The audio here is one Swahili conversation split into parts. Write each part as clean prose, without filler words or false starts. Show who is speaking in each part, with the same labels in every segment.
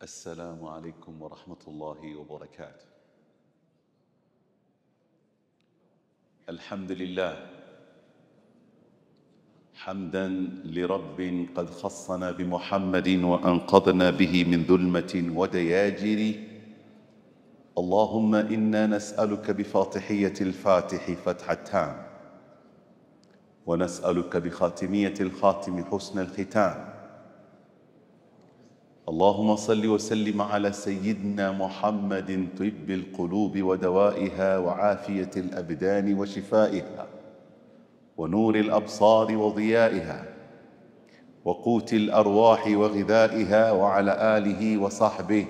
Speaker 1: السلام عليكم ورحمة الله وبركاته. الحمد لله حمدا لرب قد خصنا بمحمد وأنقذنا به من ظلمة ودياجر. اللهم إنا نسألك بفاتحية الفاتح فتح التام، ونسألك بخاتمية الخاتم حسن الختام. اللهم صل وسلم على سيدنا محمد طب القلوب ودوائها وعافية الأبدان وشفائها ونور الأبصار وضيائها وقوت الأرواح وغذائها، وعلى آله وصحبه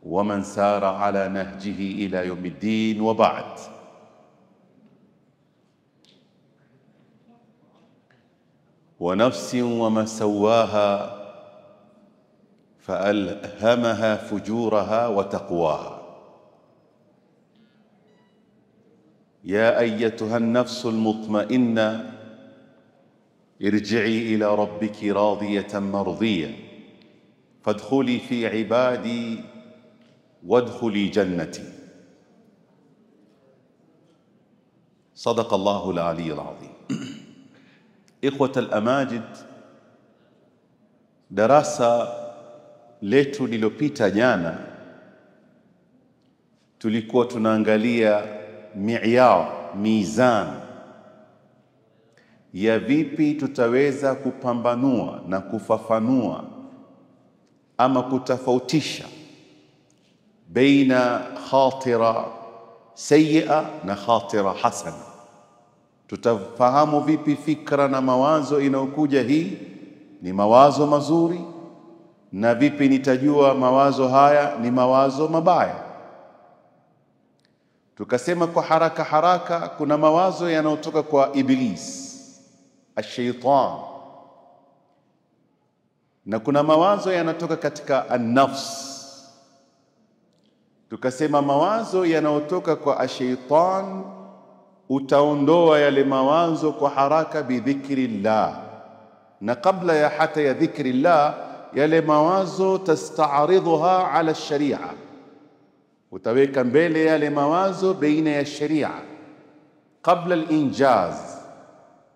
Speaker 1: ومن سار على نهجه إلى يوم الدين، وبعد. ونفس وما سواها فألهمها فجورها وتقواها. يا أيتها النفس المطمئنة ارجعي إلى ربك راضية مرضية، فادخلي في عبادي وادخلي جنتي. صدق الله العلي العظيم. إخوة الأماجد، darasa letu lililopita jana tulikuwa tunaangalia mizan ya vipi tutaweza kupambanua na kufafanua ama kutofautisha baina khatira sayyi'a na khatira hasana. Tutafahamu vipi fikra na mawazo inayokuja hii ni mawazo mazuri, na vipi nitajua mawazo haya ni mawazo mabaya. Tukasema kwa haraka kuna mawazo yanayotoka kwa Iblis ash-shaytan, na kuna mawazo yanatoka katika an-nafs. Tukasema mawazo yanayotoka kwa ash-shaytan utaondoa yale mawazo kwa haraka bidhikrillah, na kabla ya hata ya dhikrillah yale mawazo tasta'ridhuha ala sharia, utaweka mbele yale mawazo baina ya sharia kabla al-injaz,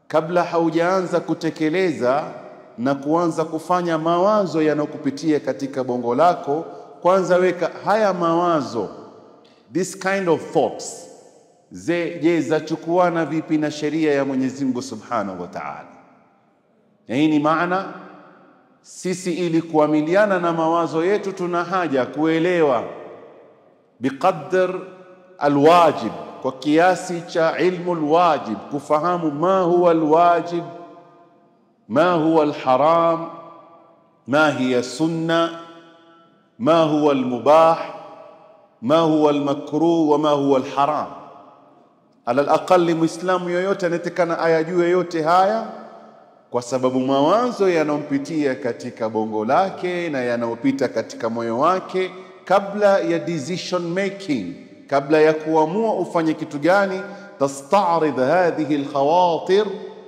Speaker 1: kabla haujaanza kutekeleza na kuanza kufanya mawazo yanayokupitia katika bongo lako. Kwanza weka haya mawazo, this kind of thoughts, je zachukuana vipi na sheria ya Mwenyezi Mungu Subhanahu wa Ta'ala. Na hii ni maana sisi ili kuamiliana na mawazo yetu tuna haja kuelewa biqadr alwajib, kwa kiasi cha ilmu alwajib, kufahamu ma huwa alwajib, ma huwa alharam, ma hiya sunna, ma huwa almubah, ma huwa almakruh wa ma huwa alharam. Ala alaqali muislamu yoyote anatakana ayajue yote haya, kwa sababu mawazo yanompitia katika bongo lake na yanopita katika moyo wake kabla ya decision making, kabla ya kuamua ufanye kitu gani, tasta'rid hadhihi alkhawatir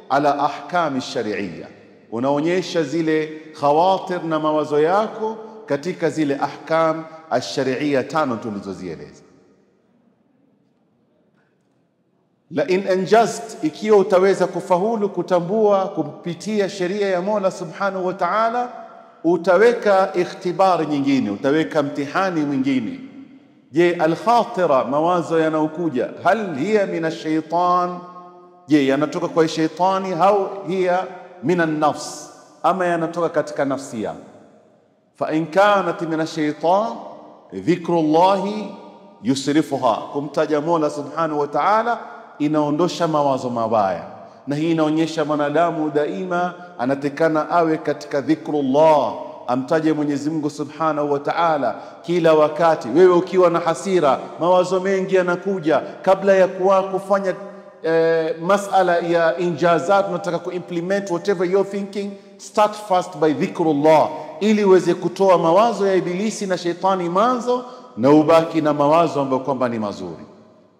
Speaker 1: ala ahkam ash-shar'iyya. Unaonyesha zile khawatir na mawazo yako katika zile ahkam ash-shar'iyya tano tulizozieleza. La in anjast, ikiwa utaweza kufaulu kutambua kupitia sheria ya Mola Subhanahu wa Ta'ala, utaweka ikhtibari nyingine, utaweka mtihani mwingine. Je, al-khatira, mawazo yanayokuja, hal hiya min ash-shaytan? Je, yanatoka kwa shaitani au hiya min an-nafs, ama yanatoka katika nafsi yako? Fa in kanat min ash-shaytan, dhikrullahi yusrifuha, kumtaja Mola Subhanahu wa Ta'ala inaondosha mawazo mabaya. Na hii inaonyesha mwanadamu daima anatekana awe katika dhikrullah, amtaje Mwenyezi Mungu Subhanahu wa Ta'ala kila wakati. Wewe ukiwa na hasira, mawazo mengi yanakuja, kabla ya kufanya masala ya injazat, unataka kuimplement whatever you're thinking, start first by dhikrullah, ili uweze kutoa mawazo ya ibilisi na shetani mwanzo, na ubaki na mawazo ambayo kwamba ni mazuri.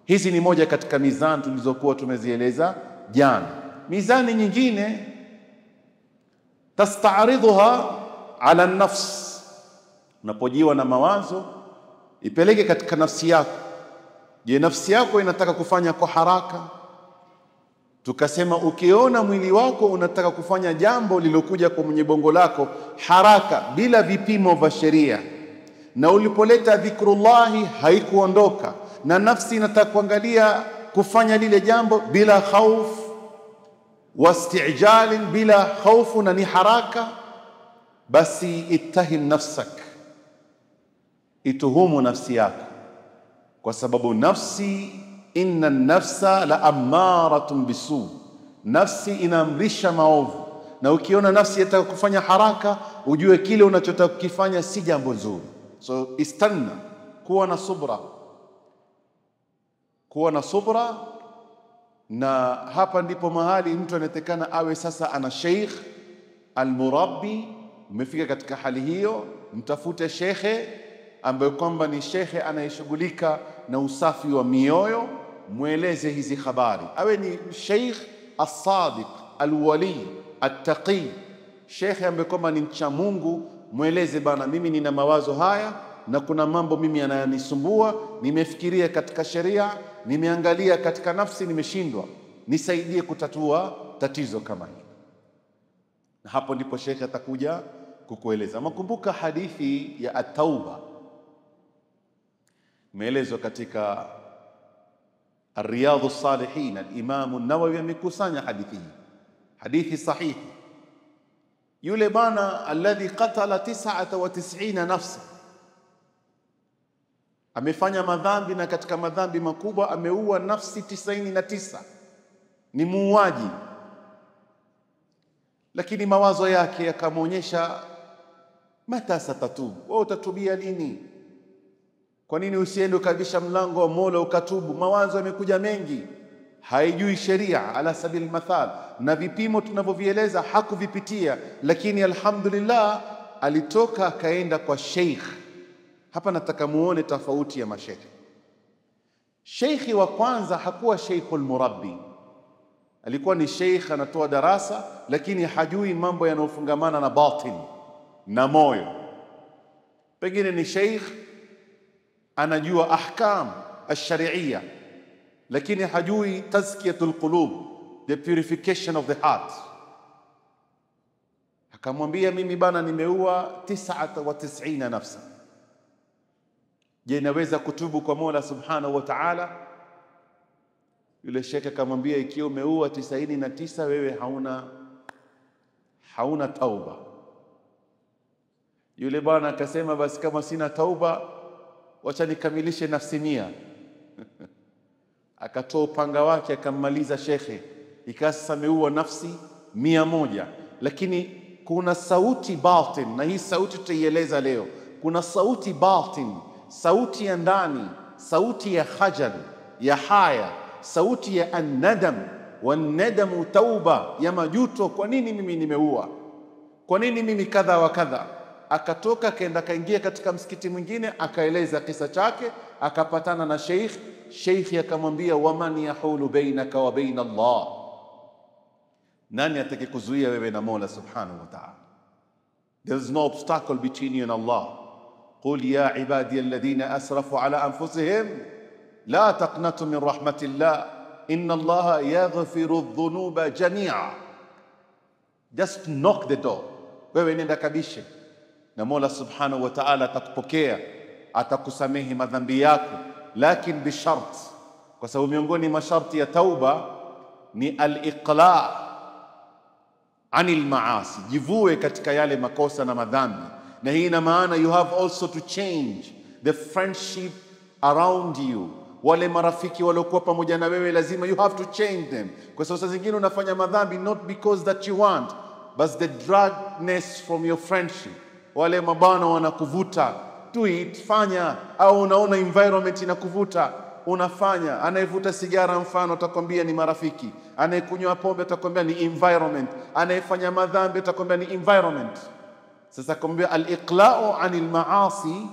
Speaker 1: Hizi ni moja katika mizani tulizokuwa tumezieleza jana. Mizani nyingine tasta'ridhuha ala an-nafs Unapojiwa na mawazo, ipeleke katika nafsi yako. Je, nafsi yako inataka kufanya kwa haraka? Tukasema ukiona mwili wako unataka kufanya jambo lilokuja kwa mwenye bongo lako haraka bila vipimo vya sheria, na ulipoleta dhikrullahi haikuondoka, na nafsi inataka kuangalia kufanya lile jambo bila khauf wastijal, bila khaufu na ni haraka, basi ittahim nafsak, ituhumu nafsi yako, kwa sababu nafsi, inna nafsa la ammaratun bisu, nafsi inaamrisha maovu. Na ukiona nafsi inataka kufanya haraka, ujue kile unachotaka kukifanya si jambo zuri. So istanna, kuwa na subra, kuwa na subra. Na hapa ndipo mahali mtu anatakana awe sasa ana sheikh almurabbi. Umefika katika hali hiyo, mtafute shekhe ambaye kwamba ni shekhe anayeshughulika na usafi wa mioyo, mweleze hizi habari. Awe ni sheikh as-sadiq alwali attaqi, shekhe ambaye kwamba ni mcha Mungu. Mweleze, bana, mimi nina mawazo haya na kuna mambo mimi yananisumbua, nimefikiria katika sheria, nimeangalia katika nafsi, nimeshindwa, nisaidie kutatua tatizo kama hili. Na hapo ndipo shekhe atakuja kukueleza. Makumbuka hadithi ya at-tauba, imeelezwa katika Riyadhus Salihin. Al-Imam an-Nawawi amekusanya hadithi hii, hadithi sahihi. Yule bana alladhi qatala 99 nafsa, amefanya madhambi, na katika madhambi makubwa ameua nafsi 99, ni muuaji. Lakini mawazo yake yakamwonyesha, mata satatubu, wewe utatubia lini? Kwa nini usiende ukabisha mlango wa Mola ukatubu? Mawazo yamekuja mengi, haijui sheria ala sabili mathal, na vipimo tunavyovieleza hakuvipitia. Lakini alhamdulillah alitoka akaenda kwa sheikh. Hapa nataka muone tofauti ya mashekhe. Sheikhi wa kwanza hakuwa sheikhul murabbi, alikuwa ni sheikh anatoa darasa, lakini hajui mambo yanayofungamana na batin na moyo. Pengine ni sheikh anajua ahkam ash-shari'iyya, lakini hajui tazkiyatul qulub, the purification of the heart. Akamwambia, mimi bana nimeua 99 nafsa, je, naweza kutubu kwa Mola subhanahu wa ta'ala? Yule shekhe akamwambia, ikiwa umeua 99 wewe hauna tauba. Yule bwana akasema, basi kama sina tauba, wacha nikamilishe nafsi 100. Akatoa upanga wake akammaliza shekhe, ikasa ameua nafsi 100. Lakini kuna sauti batin, na hii sauti tutaieleza leo. Kuna sauti batin, sauti ya ndani, sauti ya khajal, ya haya, sauti ya an-nadam. Wan-nadamu tauba, ya majuto. Kwa nini mimi nimeua? Kwa nini mimi kadha wa kadha? Akatoka akaenda kaingia katika msikiti mwingine, akaeleza kisa chake, akapatana na sheikh. Sheikh akamwambia, waman yahulu bainaka wa baina Allah, nani atakayekuzuia wewe na Mola subhanahu wa ta'ala? There is no obstacle between you and Allah. قل يا عبادي الذين أسرفوا على أنفسهم لا تقنطوا من رحمة الله إن الله يغفر الذنوب جميعا. Just knock the door. Wewe nenda kabishe, na Mola subhanahu wa ta'ala atakupokea, atakusamehe madhambi yako, lakini bishart, kwa sababu miongoni mwa sharti ya tauba ni al-iqla' anil maasi, jivue katika yale makosa na madhambi. Na hii ina maana you have also to change the friendship around you. Wale marafiki waliokuwa pamoja na wewe lazima you have to change them, kwa sababu saa zingine unafanya madhambi not because that you want, but the drugness from your friendship. Wale mabana wanakuvuta, do it, fanya. Au unaona environment inakuvuta, unafanya. Anayevuta sigara mfano atakwambia ni marafiki, anayekunywa pombe atakwambia ni environment, anayefanya madhambi atakwambia ni environment. Sasa kwambia al-iqla'u 'anil ma'asi,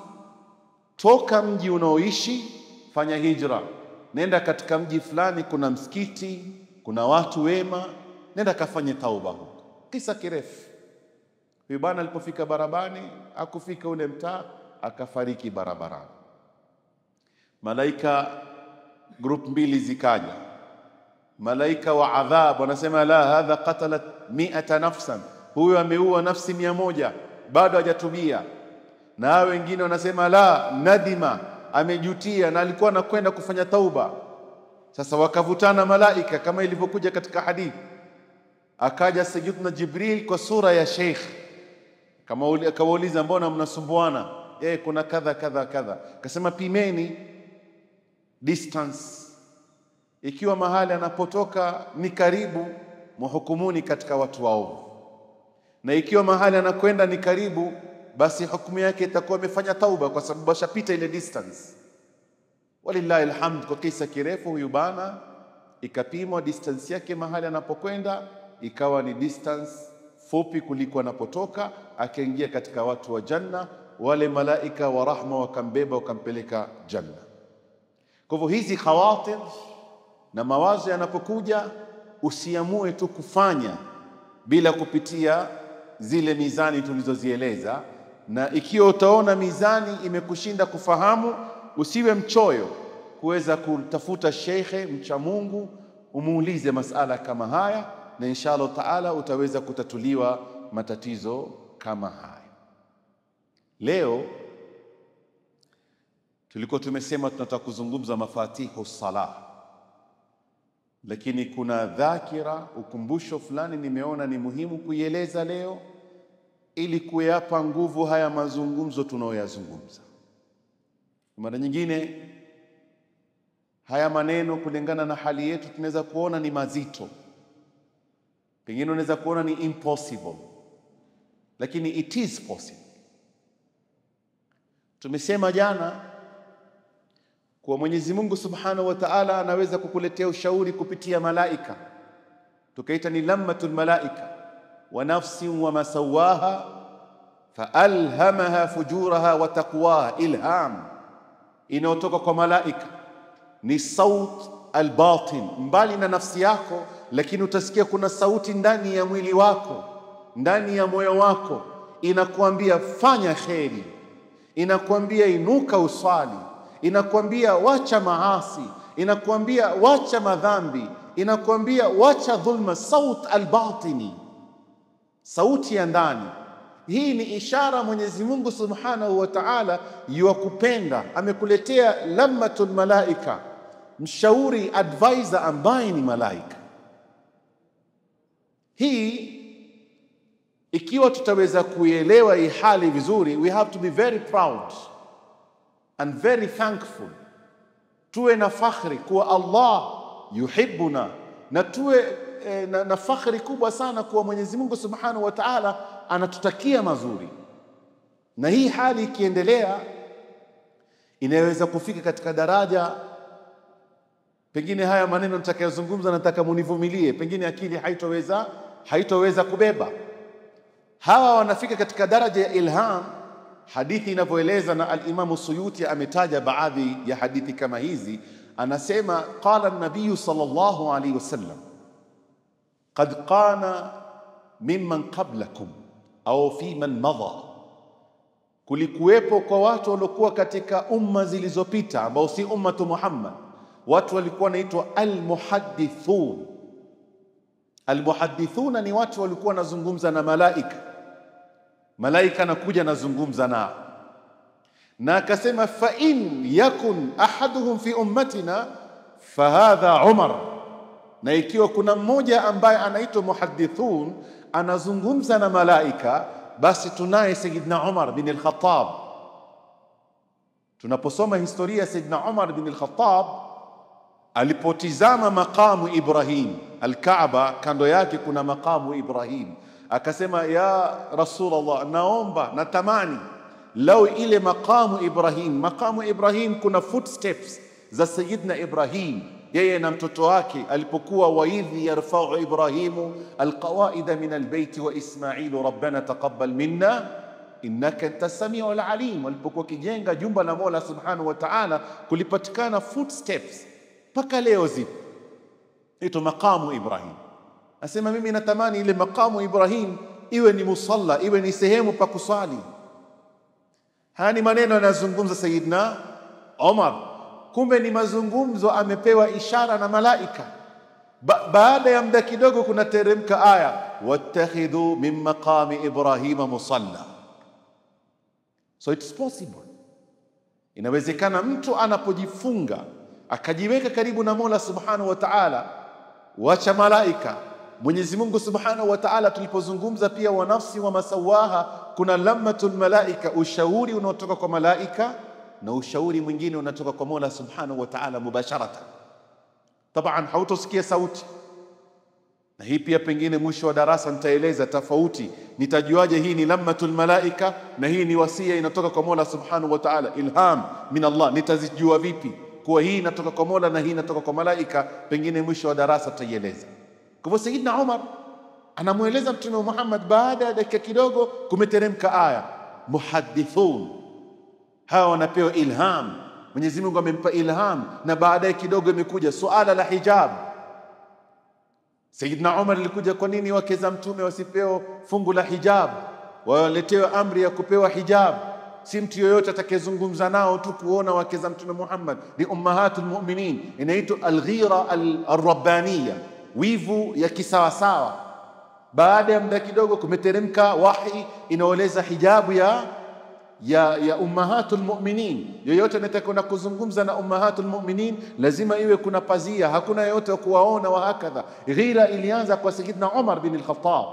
Speaker 1: toka mji unaoishi, fanya hijra, nenda katika mji fulani, kuna msikiti, kuna watu wema, nenda kafanye tauba huko. Kisa kirefu. Huyu bwana alipofika barabani, akufika ule mtaa, akafariki barabarani. Malaika group mbili zikaja, malaika wa adhab wanasema la, hadha qatalat 100 nafsan, huyo ameua nafsi 100 bado hajatubia. Na wengine wanasema la, nadima, amejutia na alikuwa anakwenda kufanya tauba. Sasa wakavutana malaika kama ilivyokuja katika hadithi. Akaja Sayyidina Jibril kwa sura ya sheikh, kama akawauliza mbona mnasumbuana? Kuna kadha kadha kadha. Akasema pimeni distance, ikiwa mahali anapotoka ni karibu, muhukumuni katika watu waovu, na ikiwa mahali anakwenda ni karibu, basi hukumu yake itakuwa amefanya tauba kwa sababu ashapita ile distance. Walillahi alhamd, kwa kisa kirefu huyu bana ikapimwa distance yake mahali anapokwenda ikawa ni distance fupi kuliko anapotoka, akaingia katika watu wa janna. Wale malaika wa rahma wakambeba wakampeleka janna. Kwa hivyo hizi khawatir na mawazo yanapokuja, usiamue tu kufanya bila kupitia zile mizani tulizozieleza. Na ikiwa utaona mizani imekushinda kufahamu, usiwe mchoyo kuweza kutafuta shekhe mcha Mungu, umuulize masala kama haya, na inshallah taala utaweza kutatuliwa matatizo kama haya. Leo tulikuwa tumesema tunataka kuzungumza mafatihu salah, lakini kuna dhakira, ukumbusho fulani nimeona ni muhimu kuieleza leo ili kuyapa nguvu haya mazungumzo tunayoyazungumza. Mara nyingine haya maneno kulingana na hali yetu tunaweza kuona ni mazito, pengine unaweza kuona ni impossible, lakini it is possible. Tumesema jana kwa Mwenyezi Mungu Subhanahu wa Ta'ala anaweza kukuletea ushauri kupitia malaika, tukaita ni lammatul malaika. Wa nafsin wa masawaha fa alhamaha fujuraha wa taqwaha. Ilham inayotoka kwa malaika ni saut albatin, mbali na nafsi yako, lakini utasikia kuna sauti ndani ya mwili wako, ndani ya moyo wako, inakuambia fanya kheri, inakuambia inuka usali, inakuambia wacha maasi, inakuambia wacha madhambi, inakuambia wacha dhulma. Saut albatini, sauti ya ndani. Hii ni ishara Mwenyezi Mungu Subhanahu wa Ta'ala yuwakupenda, amekuletea lammatul malaika, mshauri, advisor ambaye ni malaika. Hii ikiwa tutaweza kuelewa hii hali vizuri, we have to be very proud and very thankful. Tuwe na fakhri kuwa Allah yuhibbuna, na tuwe na fakhri kubwa sana kuwa Mwenyezi Mungu Subhanahu wa Ta'ala anatutakia mazuri. Na hii hali ikiendelea inaweza kufika katika daraja, pengine haya maneno nitakayozungumza nataka munivumilie, pengine akili haitoweza kubeba. Hawa wanafika katika daraja ya ilham. Hadithi inavyoeleza, na al-Imam Suyuti ametaja baadhi ya hadithi kama hizi, anasema qala an-nabiy sallallahu alayhi wasallam qad qana mimman qablakum au fi man madha, kulikuwepo kwa watu waliokuwa katika umma zilizopita ambao si ummatu Muhammad, watu walikuwa wanaitwa al-muhaddithun. Al-muhaddithuna ni watu walikuwa wanazungumza na malaika, malaika anakuja nazungumza nao. Na akasema fa in yakun ahaduhum fi ummatina fahadha Umar, na ikiwa kuna mmoja ambaye anaitwa muhaddithun anazungumza na malaika, basi tunaye Sayyidina Umar bin al-Khattab. Tunaposoma historia ya Sayyidina Umar bin al-Khattab, alipotizama maqamu Ibrahim, al-Kaaba kando yake kuna maqamu Ibrahim, akasema ya Rasulullah, naomba natamani lau ile maqamu Ibrahim kuna footsteps za Sayyidina Ibrahim, yeye na mtoto wake alipokuwa waidhi yarfa'u Ibrahimu alqawaida min albayti wa Ismailu rabbana taqabbal minna innaka antas samiul alim. Walipokuwa kijenga jumba la Mola Subhanahu wa Ta'ala, kulipatikana footsteps mpaka leo zipo, ito maqamu Ibrahim. Asema mimi natamani ile maqamu Ibrahim iwe ni musalla, iwe ni sehemu pa kusali. Haya ni maneno yanazungumza Sayyidina Umar. Kumbe ni mazungumzo amepewa ishara na malaika. Baada ya muda kidogo kuna teremka aya, wattakhidhu min maqami Ibrahima musalla. So it's possible. Inawezekana mtu anapojifunga akajiweka karibu na Mola Subhanahu wa Ta'ala, wacha malaika. Mwenyezi Mungu Subhanahu wa Ta'ala tulipozungumza pia wa nafsi wa masawaha, kuna lammatul malaika, ushauri unaotoka kwa malaika na ushauri mwingine unatoka kwa Mola Subhanahu wa Ta'ala mubasharatan. Taban hautosikia sauti. Na hii pia pengine mwisho wa darasa nitaeleza tofauti. Nitajuaje hii ni lammatul malaika na hii ni wasia inatoka kwa Mola Subhanahu wa Ta'ala, ilham min Allah. Nitazijua vipi kuwa hii inatoka kwa Mola na hii inatoka kwa malaika? Pengine mwisho wa darasa tutaieleza. Kwa hivyo Sayyidina Umar anamueleza Mtume Muhammad, baada ya dakika kidogo kumeteremka aya. Muhaddithun, hawa wanapewa ilham. Mwenyezi Mungu amempa ilham, na baadaye kidogo imekuja suala la hijab. Sayyidina Umar alikuja, kwa nini wake za Mtume wasipewe fungu la hijab, waletewe amri ya kupewa hijab? Si mtu yoyote atakayezungumza nao tu kuona wake za Mtume Muhammad, ni ummahatul mu'minin. Inaitwa alghira al-rabbaniya, wivu ya kisawasawa. Baada ya muda kidogo kumeteremka wahi inaoleza hijabu ya ummahatul mu'minin. Yoyote anataka kuzungumza na ummahatul mu'minin lazima iwe kuna pazia, hakuna yoyote wa kuwaona wa hakadha. Ghira ilianza kwa Sayyidina Umar bin al-Khattab.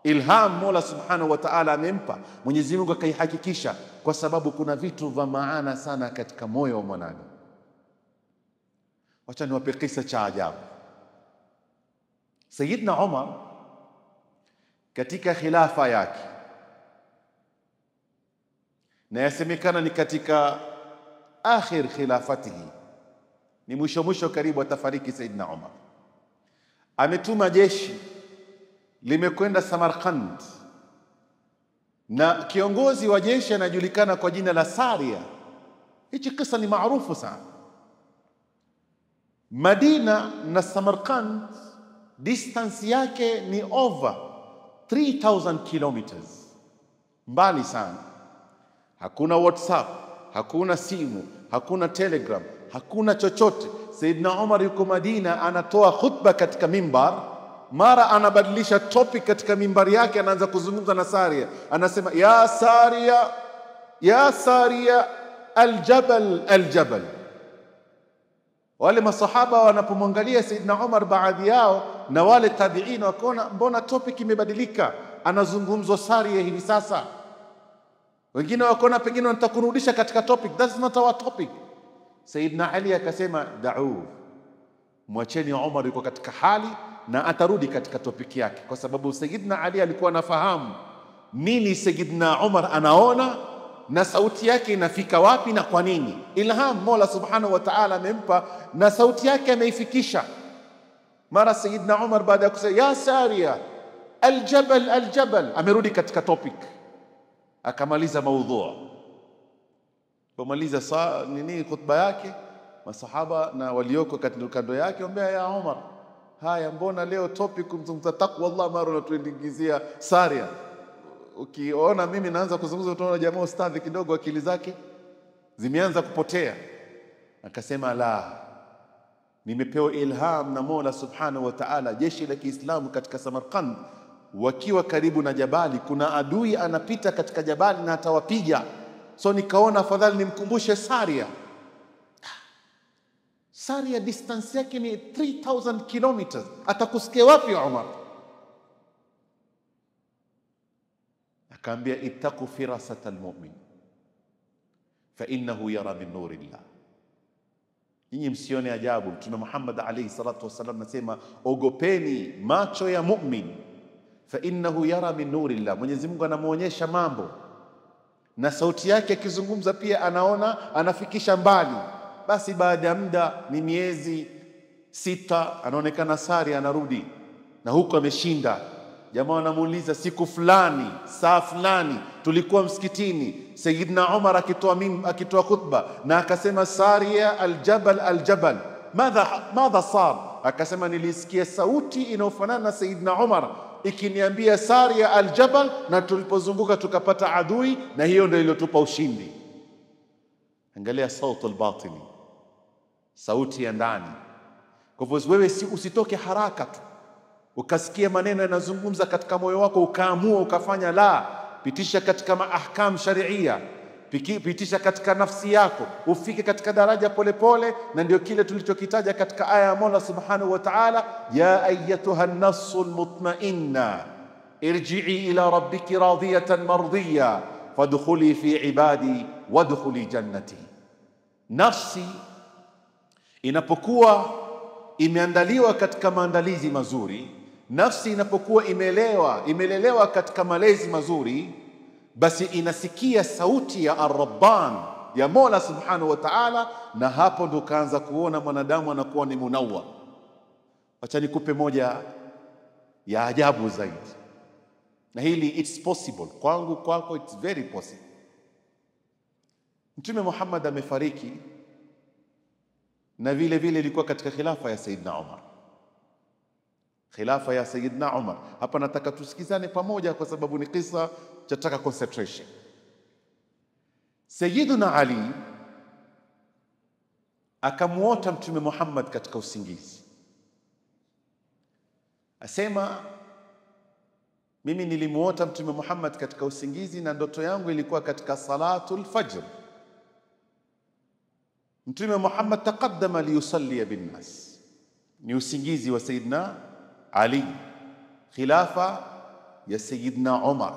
Speaker 1: Ilham Mola Subhanahu wa Ta'ala amempa, Mwenyezi Mungu akaihakikisha, kwa sababu kuna vitu vya maana sana katika moyo wa mwanadamu. Wacha niwape kisa cha ajabu. Sayyidina Umar katika khilafa yake, na yasemekana ni katika akhir khilafatihi, ni mwisho karibu atafariki Sayyidina Umar, ametuma jeshi limekwenda Samarkand, na kiongozi wa jeshi anajulikana kwa jina la Saria. Hichi kisa ni maarufu sana. Madina na Samarkand distance yake ni over 3000 kilometers, mbali sana. Hakuna WhatsApp, hakuna simu, hakuna Telegram, hakuna chochote. Sayyidina Umar yuko Madina, anatoa khutba katika mimbar, mara anabadilisha topic katika mimbari yake, anaanza kuzungumza na Saria. Anasema, ya Saria, ya Saria, aljabal aljabal. Wale masahaba wanapomwangalia Sayyidina Umar, baadhi yao na wale tabi'in wakaona, mbona topic imebadilika, anazungumzwa Saria hivi sasa. Wengine wakaona pengine wanatakurudisha katika topic, that's not our topic. Sayyidina Ali akasema, da'u, mwacheni Umar yuko katika hali na atarudi katika topic yake, kwa sababu Sayyidina Ali alikuwa anafahamu nini Sayyidina Umar anaona na sauti yake inafika wapi na kwa nini. Ilham Mola Subhanahu wa Ta'ala amempa na sauti yake ameifikisha. Mara Sayyidina Umar baada ya kusema ya Saria aljabal aljabal, amerudi katika topic, akamaliza maudhu. Pomaliza nini khutba yake, masahaba na walioko kando yake wambia, ya Umar, haya mbona leo topic mzungumza takwa Allah, mara unatuingizia Saria. Ukiona mimi naanza kuzungumza, utaona jamaa ustadhi kidogo akili zake zimeanza kupotea. Akasema, la, nimepewa ilham na Mola Subhanahu wa Ta'ala. Jeshi la Kiislamu katika Samarkand wakiwa karibu na jabali, kuna adui anapita katika jabali na atawapiga. So nikaona afadhali nimkumbushe Saria. Saria distance yake ni 3000 kilometers, atakusikia wapi Umar? Akaambia, ittaqu firasata almu'min fa innahu yara min nurillah. Nyinyi msione ajabu, Mtume Muhammad alayhi salatu wasallam nasema, ogopeni macho ya mu'min, fa innahu yara min nurillah. Mwenyezi Mungu anamuonyesha mambo, na sauti yake akizungumza pia anaona, anafikisha mbali. Basi baada ya muda, ni miezi 6, anaonekana Saria anarudi na huko ameshinda. Jamaa wanamuuliza, siku fulani, saa fulani tulikuwa msikitini, Sayyidina Umar akitoa khutba na akasema, Saria aljabal aljabal, madha sar? Akasema, nilisikia sauti inayofanana na Sayyidina Umar ikiniambia sari ya aljabal, na tulipozunguka tukapata adui, na hiyo ndio iliyotupa ushindi. Angalia sauti albatini, sauti ya ndani. Kwa hivyo wewe usitoke haraka tu ukasikia maneno yanazungumza katika moyo wako ukaamua ukafanya. La, pitisha katika maahkam sharia, pitisha katika nafsi yako, ufike katika daraja polepole. Na ndio kile tulichokitaja katika aya ya Mola Subhanahu wa Ta'ala, ya ayyatuha an-nafsul mutma'inna irji'i ila rabbiki radiyatan mardiya fadkhuli fi ibadi wadkhuli jannati. Nafsi inapokuwa imeandaliwa katika maandalizi mazuri, nafsi inapokuwa imelelewa katika malezi mazuri, basi inasikia sauti ya Ar-Rabban, ya Mola Subhanahu wa Ta'ala, na hapo ndo kaanza kuona mwanadamu anakuwa ni munawwar. Acha nikupe moja ya ajabu zaidi, na hili it's possible kwangu, kwako it's very possible. Mtume Muhammad amefariki, na vile vile ilikuwa katika khilafa ya Sayyidina Umar. Khilafa ya Sayyidina Umar. Hapa nataka tusikizane pamoja kwa sababu ni kisa chataka concentration. Sayyidina Ali akamuota Mtume Muhammad katika usingizi. Asema, mimi nilimuota Mtume Muhammad katika usingizi na ndoto yangu ilikuwa katika salatul fajr. Mtume Muhammad taqaddama liyusalli bin nas. Ni usingizi wa Sayyidina Ali, khilafa ya Sayyidina Umar.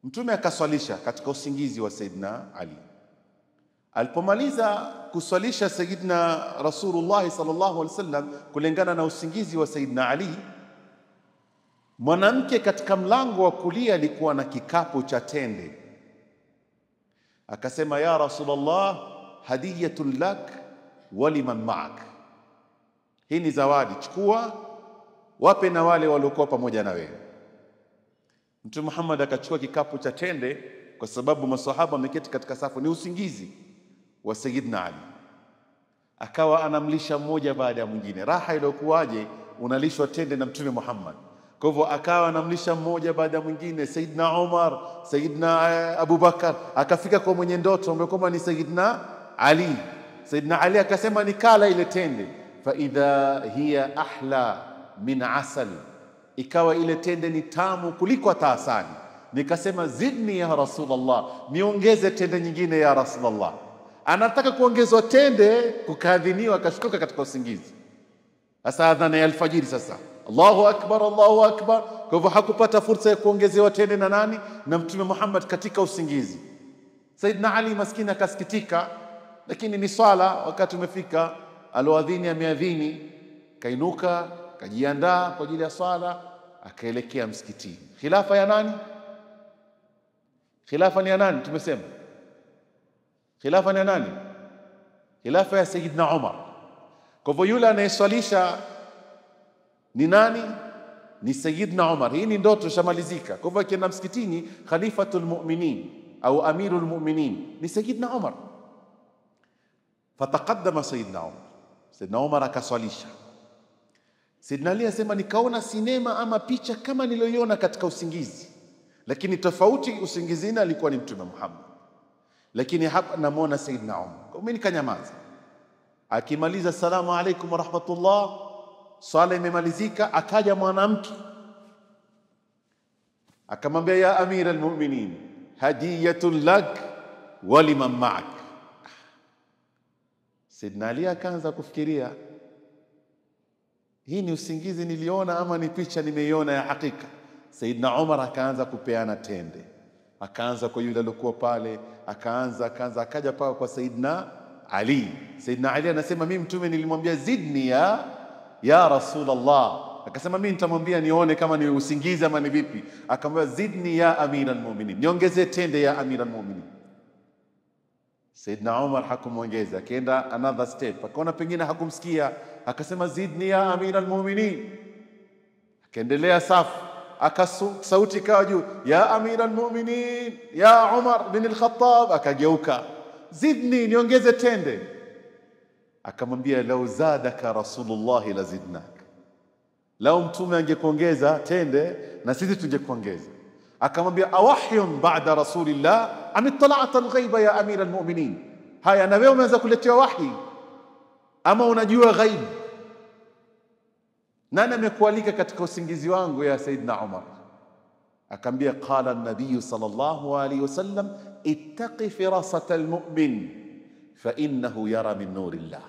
Speaker 1: Mtume akaswalisha katika usingizi wa Sayyidina Ali. Alipomaliza kuswalisha Sayyidina Rasulullah sallallahu alaihi wasallam kulingana na usingizi wa Sayyidina Ali, mwanamke katika mlango wa kulia alikuwa na kikapu cha tende. Akasema, ya Rasulullah, hadiyatun lak wa liman ma'ak. Hii ni zawadi, chukua wape na wale waliokuwa pamoja na wewe. Mtume Muhammad akachukua kikapu cha tende, kwa sababu maswahaba wameketi katika safu, ni usingizi wa Sayyidina Ali. Akawa anamlisha mmoja baada ya mwingine. Raha iliyokuwaje, unalishwa tende na Mtume Muhammad. Kwa hivyo akawa anamlisha mmoja baada ya mwingine, Sayyidina Umar, Sayyidina Abu Bakar, akafika kwa mwenye ndoto ambaye kwamba ni Sayyidina Ali. Sayyidina Ali akasema, nikala ile tende, fa idha hiya ahla min asal, ikawa ile tende ni tamu kuliko hata asali. Nikasema, zidni ya Rasulullah, niongeze tende nyingine ya Rasulullah. Anataka kuongezwa tende, kukaadhiniwa, akashtuka katika usingizi. Sasa adhana ya alfajiri sasa, Allahu akbar, Allahu akbar. Kwa hivyo hakupata fursa ya kuongezewa tende na nani? Na Mtume Muhammad katika usingizi. Sayyidina Ali maskini akasikitika, lakini ni swala, wakati umefika, aloadhini ameadhini, kainuka, kajiandaa kwa ajili ya swala, akaelekea msikitini. Khilafa ya nani? Khilafa ni ya nani? Tumesema khilafa ni ya nani? Khilafa ya Sayyidina Umar. Kwa hivyo yule anayeswalisha ni nani? Ni Sayyidina Umar. Hii ni ndoto shamalizika. Kwa hivyo akienda msikitini, khalifatul mu'minin au amirul mu'minin ni Sayyidina Umar. Fataqaddama Sayyidina Umar. Sayyidina Umar akaswalisha. Sayyidina Ali asema, nikaona sinema ama picha kama niliyoiona katika usingizi, lakini tofauti, usingizini alikuwa ni Mtume Muhammad, lakini hapa namuona Sayyidina Umar. Kwa mimi nikanyamaza. Akimaliza salamu alaykum wa rahmatullah, swala imemalizika, akaja mwanamke akamwambia, ya amira almu'minin, hadiyatun lak wa liman ma'ak. Sayyidina Ali akaanza kufikiria, hii ni usingizi niliona ama ni picha nimeiona ya hakika? Sayyidina Umar akaanza kupeana tende, akaanza kwa yule alikuwa pale, akaja pale kwa Sayyidina Ali. Sayyidina Ali anasema, mimi Mtume nilimwambia zidni ya Rasulullah. Akasema, mimi nitamwambia nione kama ni usingizi ama ni vipi. Akamwambia, zidni ya amira almu'minin, niongeze tende ya amira almu'minin. Sayyidina Umar hakumwongeza, akaenda another step, akaona pengine hakumsikia, akasema, zidni ya amira almu'minin. Akaendelea safu, sauti kawa juu, ya amira almu'minin, ya Umar bin al-Khattab. Akageuka, zidni, niongeze tende. Akamwambia, lau zadaka Rasulullah la zidnak. lao mtume angekuongeza tende na sisi tungekuongeza. Akamwambia awahyun ba'da rasulillah am ittala'ta al-ghaiba ya amira al-mu'minin, haya na wewe umeanza kuletewa wahi ama unajua ghaib? Nani amekualika katika usingizi wangu ya Saidna Umar? Akamwambia qala an-nabiy sallallahu alayhi wasallam ittaqi firasata al-mu'min fa innahu yara min nurillah,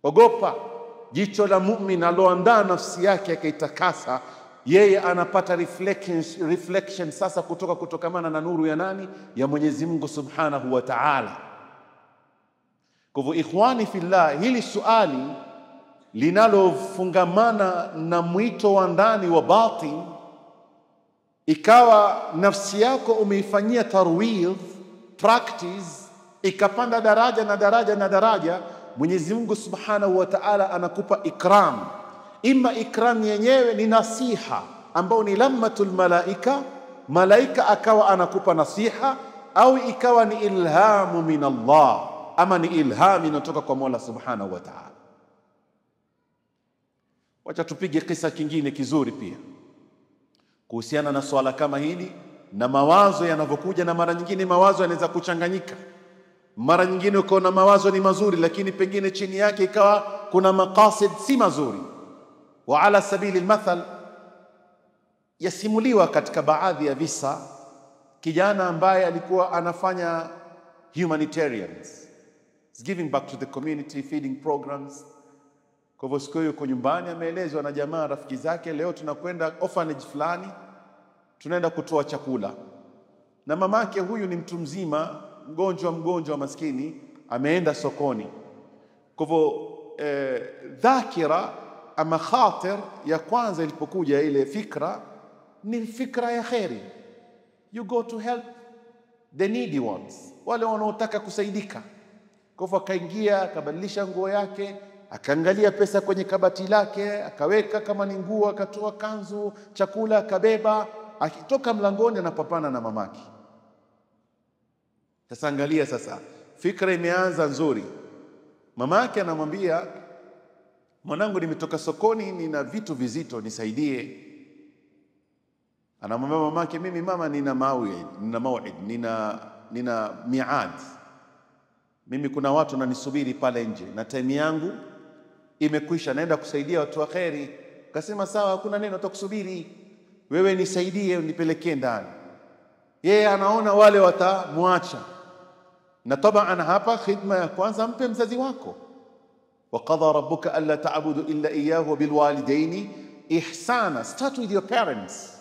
Speaker 1: ogopa jicho la mu'min aloandaa nafsi yake akaitakasa, yeye anapata reflection sasa kutokamana na nuru ya nani? Ya Mwenyezi Mungu Subhanahu wa Ta'ala. Kwa hivyo ikhwani fillah, hili suali linalofungamana na mwito wa ndani wa batin, ikawa nafsi yako umeifanyia tarwidh practice, ikapanda daraja na daraja na daraja, Mwenyezi Mungu Subhanahu wa Ta'ala anakupa ikram. Ima ikram yenyewe ni nasiha ambao ni lammatul malaika, malaika akawa anakupa nasiha, au ikawa ni ilhamu min Allah, ama ni ilhami inatoka kwa Mola Subhanahu wa Ta'ala. Wacha tupige kisa kingine kizuri pia kuhusiana na swala kama hili na mawazo yanavyokuja. Na mara nyingine mawazo yanaweza kuchanganyika, mara nyingine uko na mawazo ni mazuri lakini pengine chini yake ikawa kuna maqasid si mazuri. Wa ala sabili almathal, yasimuliwa katika baadhi ya visa kijana ambaye alikuwa anafanya humanitarians, giving back to the community, feeding programs. Kwa hivyo siku hiyo yuko nyumbani, ameelezwa na jamaa rafiki zake, leo tunakwenda orphanage fulani, tunaenda kutoa chakula. Na mamake huyu ni mtu mzima, mgonjwa maskini, ameenda sokoni. Kwa hivyo dhakira ama khatir ya kwanza ilipokuja ile fikra, ni fikra ya khairi. You go to help the needy ones, wale wanaotaka kusaidika. Kwa hivyo akaingia, akabadilisha nguo yake, akaangalia pesa kwenye kabati lake, akaweka kama ni nguo, akatoa kanzu, chakula akabeba, akitoka mlangoni anapapana na mamake. Sasa angalia, sasa fikra imeanza nzuri. Mamake anamwambia, mwanangu, nimetoka sokoni, nina vitu vizito, nisaidie. Anamwambia mamake, mimi mama nina mauid, nina miad, mimi kuna watu wananisubiri pale nje na time yangu imekwisha, naenda kusaidia watu wa khairi. Akasema sawa, hakuna neno, utakusubiri wewe, nisaidie unipelekee ndani. Yeye anaona wale watamwacha, na taban hapa khidma ya kwanza mpe mzazi wako. Wa qadha rabbuka alla ta'budu illa iyyahu wa bil walidaini ihsana, start with your parents.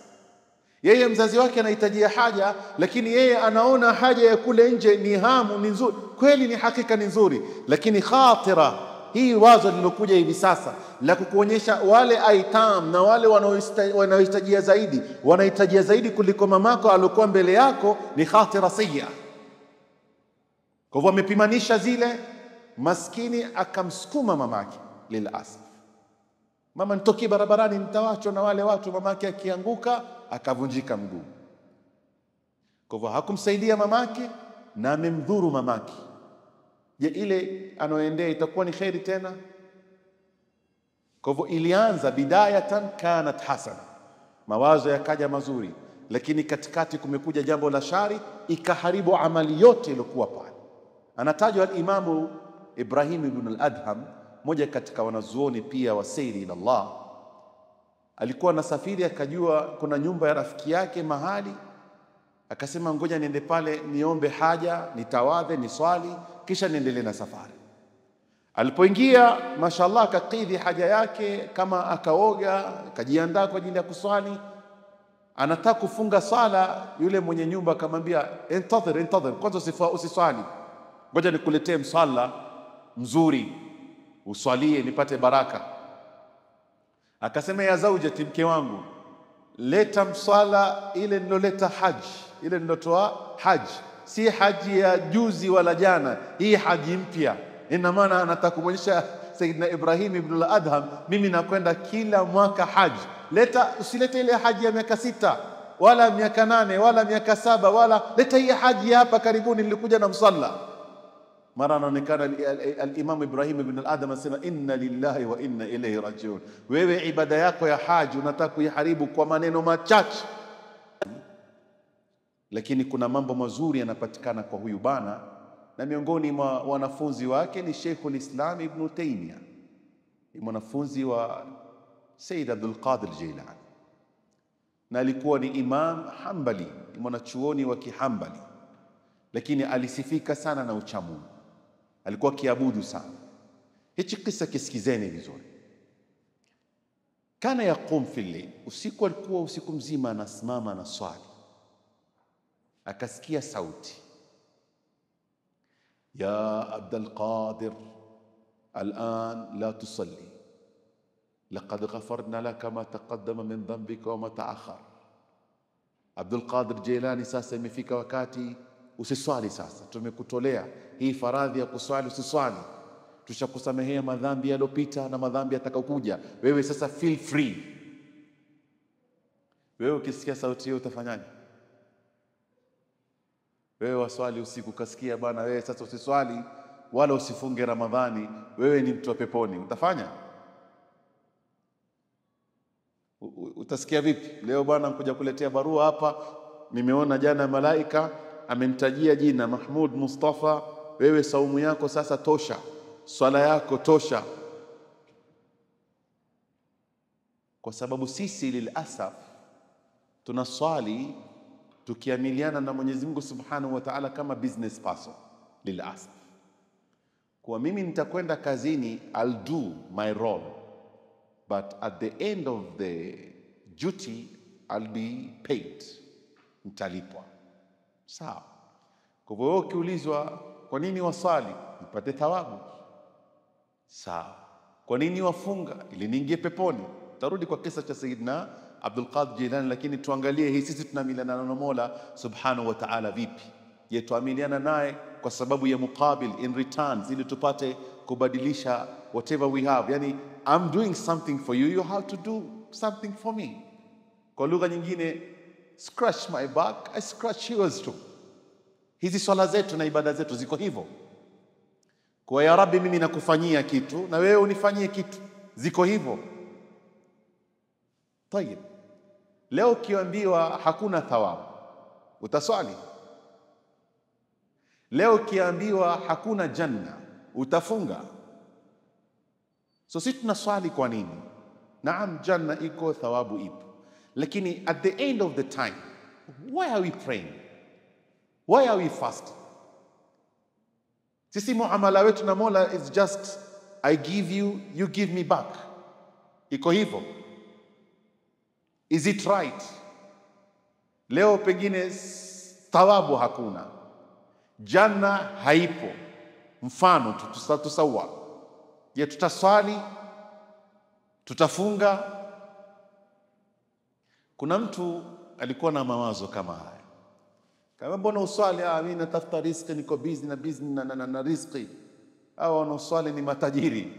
Speaker 1: Yeye mzazi wake anahitajia haja, lakini yeye anaona haja ya kule nje ni hamu, ni nzuri kweli, ni hakika ni nzuri, lakini khatira hii wazo lilokuja hivi sasa la kukuonyesha wale aitam na wale wanaohitajia zaidi, wanahitajia zaidi kuliko mamako alikuwa mbele yako, ni khatira sayya. Kwa hivyo amepimanisha zile, maskini akamsukuma mamake. Lilasaf, mama nitoki barabarani, nitawachwa na wale watu. Mamake akianguka akavunjika mguu. Kwa hivyo hakumsaidia mamake na amemdhuru mamake. Je, ile anoendea itakuwa ni khairi tena? Kwa hivyo ilianza bidayatan kanat hasana, mawazo yakaja mazuri, lakini katikati kumekuja jambo la shari, ikaharibu amali yote iliyokuwa pale. Anatajwa al-Imamu Ibrahim ibn al-Adham, moja katika wanazuoni pia wa sairi ila Allah. Alikuwa nasafiri, akajua kuna nyumba ya rafiki yake mahali, akasema ngoja niende pale niombe haja, nitawadhe, niswali, kisha niendelee na safari. Alipoingia, mashallah, akakidhi haja yake, kama akaoga, akajiandaa kwa ajili ya kuswali, anataka kufunga sala. Yule mwenye nyumba akamwambia, intadhir, kwanza usiswali, ngoja nikuletee msala mzuri uswalie nipate baraka. Akasema, ya zaujati, mke wangu, leta msala ile niloleta haji, ile nilotoa haji, si haji ya juzi wala jana, hii haji mpya. Ina maana anataka kumwonyesha Sayyidina Ibrahim ibn al-Adham, mimi nakwenda kila mwaka haji. Usilete ile haji ya miaka 6 wala miaka 8 wala miaka 7, wala leta hii haji hapa karibuni nilikuja na msalla. Mara anaonekana al-Imam Ibrahim ibn al-Adham anasema inna lillahi wa inna ilayhi rajiun. Wewe ibada yako ya haji unataka kuiharibu kwa maneno machache, lakini kuna mambo mazuri yanapatikana kwa huyu bana, na miongoni mwa wanafunzi wake ni Sheikhul Islam Ibn Taymiyyah, ni mwanafunzi wa Sayyid Abdul Qadir Jilani, na alikuwa ni Imam Hanbali, ni mwanachuoni wa Kihambali, lakini alisifika sana na uchamungu, alikuwa kiabudu sana. Hichi kisa kisikizeni vizuri. Kana yaqum fi al-layl, usiku alikuwa usiku mzima anasimama na swali, akasikia sauti, ya Abdul Qadir الآن لا تصلي لقد غفرنا لك ما تقدم من ذنبك وما تأخر. Abdul Qadir Jilani, sasa imefika wakati usiswali. Sasa tumekutolea hii faradhi ya kuswali, usiswali. Tushakusamehea madhambi yaliyopita na madhambi yatakayokuja. Wewe sasa feel free. Wewe ukisikia sauti hiyo utafanyaje? Wewe waswali usiku, kasikia bwana wewe sasa usiswali wala usifunge Ramadhani, wewe ni mtu wa peponi, utafanya? Utasikia vipi? Leo bwana nikuja kuletea barua hapa, nimeona jana malaika amenitajia jina Mahmud Mustafa, wewe saumu yako sasa tosha, swala yako tosha. Kwa sababu sisi lilasaf tunaswali tukiamiliana na Mwenyezi Mungu Subhanahu wa Ta'ala kama business person. Lilasaf, kwa mimi nitakwenda kazini, I'll do my role, but at the end of the duty I'll be paid, nitalipwa. Sawa. Kwa hivyo ukiulizwa kwa nini wasali, nipate thawabu. Sawa. Kwa nini wafunga? Ili niingie peponi. Tarudi kwa kisa cha Sayyidina Abdul Qadir Jilani, lakini tuangalie hii sisi tunamiliana na Mola Subhanahu wa Ta'ala vipi? Je, tuamiliana naye kwa sababu ya muqabil, in returns, ili tupate kubadilisha whatever we have. Yani I'm doing something for you, you have to do something for me. Kwa lugha nyingine, scratch my back, I scratch yours too. Hizi swala zetu na ibada zetu ziko hivyo. Kwa ya Rabbi, mimi nakufanyia kitu na wewe unifanyie kitu, ziko hivyo. Tayeb, leo kiambiwa hakuna thawabu, utaswali? Leo kiambiwa hakuna janna, utafunga? So sisi tunaswali kwa nini? Naam, janna iko, thawabu ipo, lakini at the end of the time, why are we praying? Why are we fasting? Sisi muamala wetu na Mola is just I give you, you give me back. Iko hivyo. Is it right? Leo pengine thawabu hakuna, janna haipo, mfano tutasawa. Je, tutaswali? Tutafunga? Kuna mtu alikuwa na mawazo kama haya, kama mbona uswali? Mimi natafuta riziki, niko busy na riziki. Hao wanaoswali ni matajiri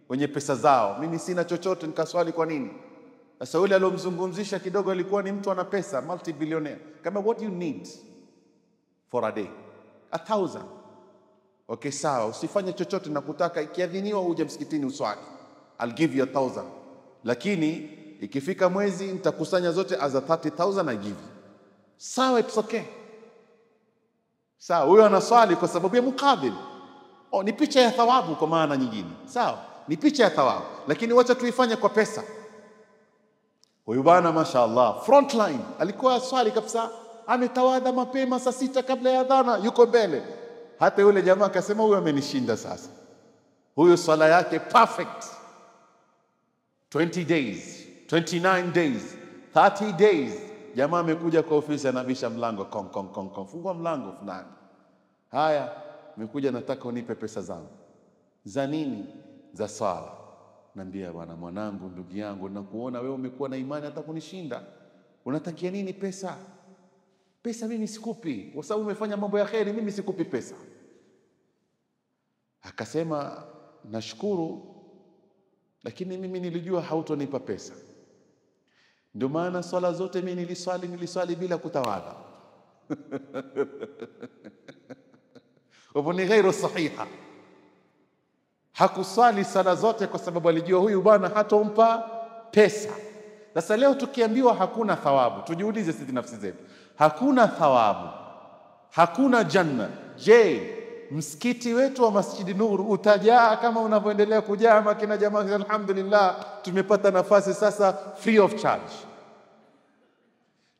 Speaker 1: wenye pesa zao, mimi sina chochote, nikaswali kwa nini? Sasa yule aliyomzungumzisha kidogo alikuwa ni mtu ana pesa, multi-billionaire. Kama what you need for a day? 1,000. Okay, sawa, usifanye chochote, na kutaka ikiadhiniwa uje msikitini uswali, I'll give you 1,000, lakini ikifika mwezi nitakusanya zote as a 30,000 I give you. Sawa, it's okay. Sawa, huyo anaswali kwa sababu ya mukabil. Ni picha ya thawabu kwa maana nyingine. Sawa, ni picha ya thawabu, lakini wacha tuifanye kwa pesa. Huyu bwana mashaallah, frontline, alikuwa swali kabisa, ametawadha mapema saa 6 kabla ya adhana, yuko mbele. Hata yule jamaa akasema huyu amenishinda sasa. Huyu swala yake perfect. 20 days, 29 days, 30 days. Jamaa amekuja kwa ofisi, anabisha mlango, kong kong kong kong, fungua mlango fulani. Haya, nimekuja nataka unipe pesa zangu. Za nini? Za swala. Naambia bwana, mwanangu, ndugu yangu, nakuona wewe umekuwa na imani hata kunishinda. Unatakia nini pesa? Pesa mimi sikupi, kwa sababu umefanya mambo ya kheri, mimi sikupi pesa. Akasema nashukuru, lakini mimi nilijua hautonipa pesa. Ndio maana swala zote mimi niliswali bila kutawadha. Hivyo ni ghairu sahiha. Hakuswali sala zote kwa sababu alijua huyu bwana hatompa pesa. Sasa leo tukiambiwa hakuna thawabu, tujiulize sisi nafsi zetu, hakuna thawabu, hakuna janna. Je, msikiti wetu wa Masjidi Nur utajaa kama unavyoendelea kujaa? Makina jamaa, alhamdulillah tumepata nafasi sasa free of charge.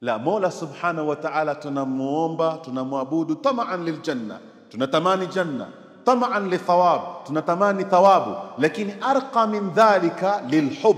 Speaker 1: La, Mola subhanahu wa ta'ala tunamuomba, tunamwabudu tamaan liljanna, tunatamani janna, tamaan lithawab, tunatamani thawabu, lakini arqa min dhalika lilhub.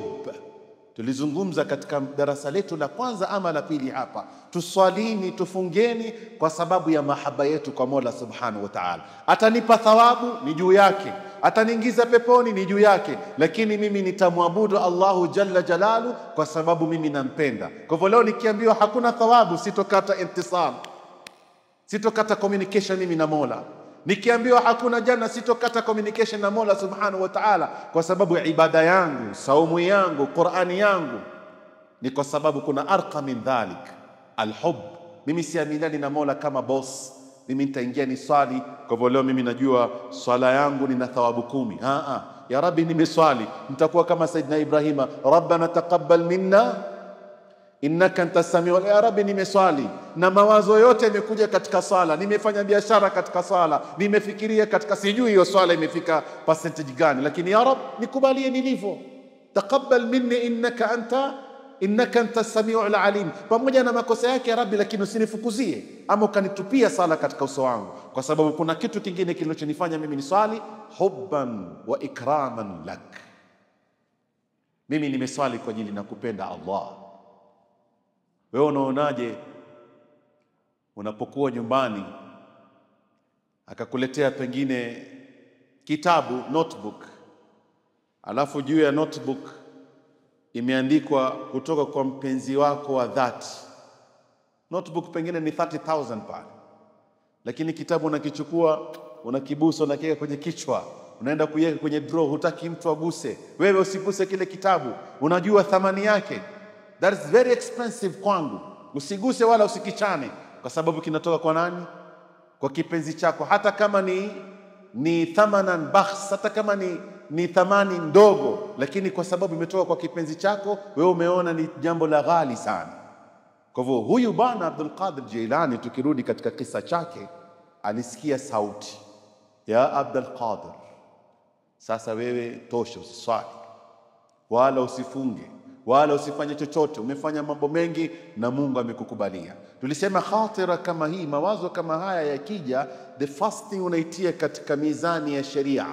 Speaker 1: Tulizungumza katika darasa letu la kwanza ama la pili hapa, tuswalini, tufungeni kwa sababu ya mahaba yetu kwa Mola subhanahu wa ta'ala. Atanipa thawabu ni juu yake, ataniingiza peponi ni juu yake, lakini mimi nitamwabudu Allahu jalla jalalu kwa sababu mimi nampenda. Kwa hivyo leo nikiambiwa hakuna thawabu, sitokata intisam, sitokata communication mimi na Mola. Nikiambiwa hakuna janna, sitokata communication na Mola subhanahu wa ta'ala, kwa sababu ibada yangu, saumu yangu, Qur'ani yangu ni kwa sababu kuna arqa min dhalik alhub. Mimi siamilani na Mola kama boss, mimi nitaingia ni swali kwa hivyo leo mimi najua swala yangu nina thawabu 10. Ya Rabbi, nimeswali, nitakuwa kama Saidina Ibrahima, Rabbana taqabbal minna innaka antas samiul. Ya Rabbi, nimeswali na mawazo yote yamekuja katika swala, nimefanya biashara katika swala, nimefikiria katika, sijui hiyo swala imefika percentage gani, lakini ya Rabbi nikubalie nilivyo. Taqabbal minni innaka antas samiul alim. Pamoja na makosa yake ya Rabbi, lakini usinifukuzie ama ukanitupia sala katika uso wangu, kwa sababu kuna kitu kingine kilichonifanya mimi ni swali, hubban wa ikraman lak. Mimi nimeswali kwa ajili na kupenda Allah. Wewe unaonaje unapokuwa nyumbani akakuletea pengine kitabu, notebook, alafu juu ya notebook imeandikwa kutoka kwa mpenzi wako wa dhati. Notebook pengine ni 30,000 pale, lakini kitabu unakichukua, unakibusa, unakiweka kwenye kichwa, unaenda kuiweka kwenye drawer, hutaki mtu aguse. Wewe usiguse kile kitabu, unajua thamani yake. That is very expensive kwangu, usiguse wala usikichane, kwa sababu kinatoka kwa nani? Kwa kipenzi chako. Hata kama ni thamanan bakhs, hata kama ni thamani ndogo, lakini kwa sababu imetoka kwa kipenzi chako, wewe umeona ni jambo la ghali sana. Kwa hivyo huyu bwana Abdul Qadir Jilani, tukirudi katika kisa chake, alisikia sauti ya Abdul Qadir, sasa wewe tosha, usiswali wala usifunge wala usifanye chochote, umefanya mambo mengi na Mungu amekukubalia. Tulisema khatira kama hii, mawazo kama haya yakija, the first thing unaitia katika mizani ya sheria.